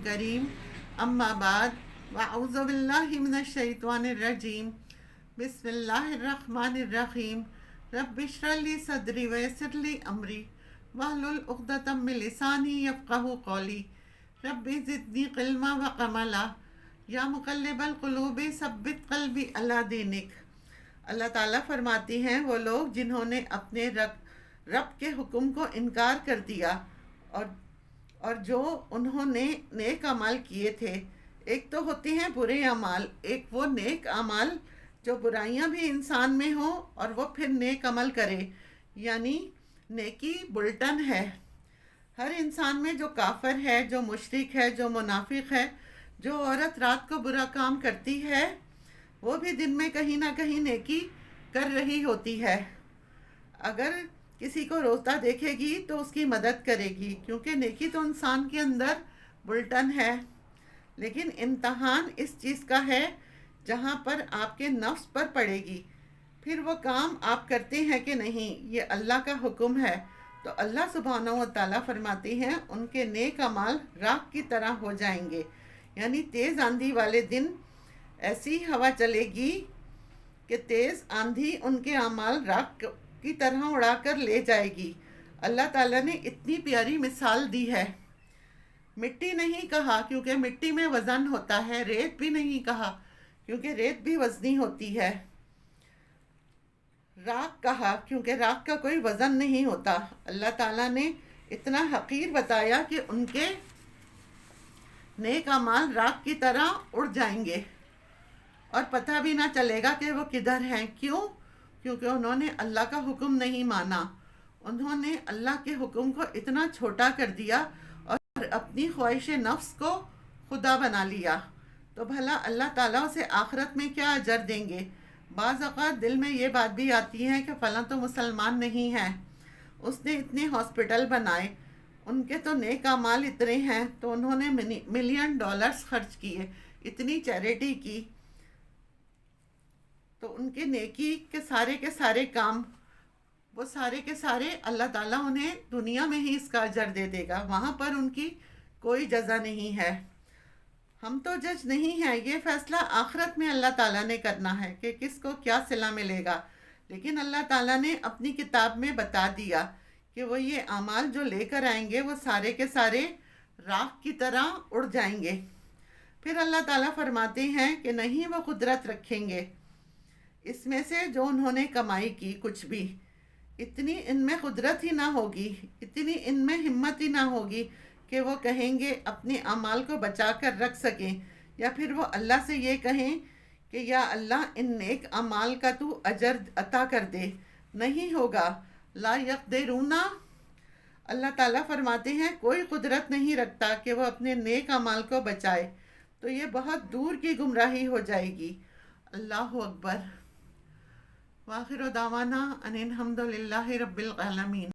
کریم اما بعد واعوذ باللہ من الشیطان الرجیم بسم اللہ الرحمن الرحیم رب اشرح لی صدری ویسر لی امری واحلل عقدۃ من لسانی یفقہوا قولی رب زدنی علما وعملا یا مقلب القلوب ثبت قلبی علی دینک۔ اللہ تعالیٰ فرماتی ہیں وہ لوگ جنہوں نے اپنے رب کے حکم کو انکار کر دیا اور جو انہوں نے نیک اعمال کیے تھے۔ ایک تو ہوتے ہیں برے اعمال، ایک وہ نیک اعمال جو برائیاں بھی انسان میں ہوں اور وہ پھر نیک عمل کرے، یعنی نیکی بلٹن ہے۔ ہر انسان میں جو کافر ہے، جو مشرک ہے، جو منافق ہے، جو عورت رات کو برا کام کرتی ہے، وہ بھی دن میں کہیں نہ کہیں نیکی کر رہی ہوتی ہے۔ اگر کسی کو روتا دیکھے گی تو اس کی مدد کرے گی، کیونکہ نیکی تو انسان کے اندر بلٹن ہے۔ لیکن امتحان اس چیز کا ہے جہاں پر آپ کے نفس پر پڑے گی، پھر وہ کام آپ کرتے ہیں کہ نہیں، یہ اللہ کا حکم ہے۔ تو اللہ سبحانہ و تعالیٰ فرماتی ہیں ان کے نیک اعمال راکھ کی طرح ہو جائیں گے، یعنی تیز آندھی والے دن ایسی ہوا چلے گی کہ تیز آندھی ان کے اعمال راکھ کی طرح اڑا کر لے جائے گی۔ اللہ تعالیٰ نے اتنی پیاری مثال دی ہے۔ مٹی نہیں کہا کیونکہ مٹی میں وزن ہوتا ہے، ریت بھی نہیں کہا کیونکہ ریت بھی وزنی ہوتی ہے، راکھ کہا کیونکہ راکھ کا کوئی وزن نہیں ہوتا۔ اللہ تعالیٰ نے اتنا حقیر بتایا کہ ان کے نیک اعمال راکھ کی طرح اڑ جائیں گے اور پتہ بھی نہ چلے گا کہ وہ کدھر ہیں۔ کیوں؟ کیونکہ انہوں نے اللہ کا حکم نہیں مانا، انہوں نے اللہ کے حکم کو اتنا چھوٹا کر دیا اور اپنی خواہش نفس کو خدا بنا لیا۔ تو بھلا اللہ تعالیٰ اسے آخرت میں کیا اجر دیں گے؟ بعض اوقات دل میں یہ بات بھی آتی ہے کہ فلاں تو مسلمان نہیں ہے، اس نے اتنے ہاسپٹل بنائے، ان کے تو نیک اعمال اتنے ہیں، تو انہوں نے ملین ڈالرز خرچ کیے، اتنی چیریٹی کی، تو ان کے نیکی کے سارے کام، وہ سارے کے سارے اللہ تعالیٰ انہیں دنیا میں ہی اس کا اجر دے دے گا، وہاں پر ان کی کوئی جزا نہیں ہے۔ ہم تو جج نہیں ہیں، یہ فیصلہ آخرت میں اللہ تعالیٰ نے کرنا ہے کہ کس کو کیا صلہ ملے گا۔ لیکن اللہ تعالیٰ نے اپنی کتاب میں بتا دیا کہ وہ یہ اعمال جو لے کر آئیں گے وہ سارے کے سارے راکھ کی طرح اڑ جائیں گے۔ پھر اللہ تعالیٰ فرماتے ہیں کہ نہیں وہ قدرت رکھیں گے اس میں سے جو انہوں نے کمائی کی، کچھ بھی اتنی ان میں قدرت ہی نہ ہوگی، اتنی ان میں ہمت ہی نہ ہوگی کہ وہ کہیں گے اپنے اعمال کو بچا کر رکھ سکیں، یا پھر وہ اللہ سے یہ کہیں کہ یا اللہ ان نیک اعمال کا تو اجر عطا کر دے۔ نہیں ہوگا، لا یقدرون۔ اللہ تعالیٰ فرماتے ہیں کوئی قدرت نہیں رکھتا کہ وہ اپنے نیک اعمال کو بچائے، تو یہ بہت دور کی گمراہی ہو جائے گی۔ اللہ اکبر۔ وآخر دعوانا ان الحمد للہ رب العالمین۔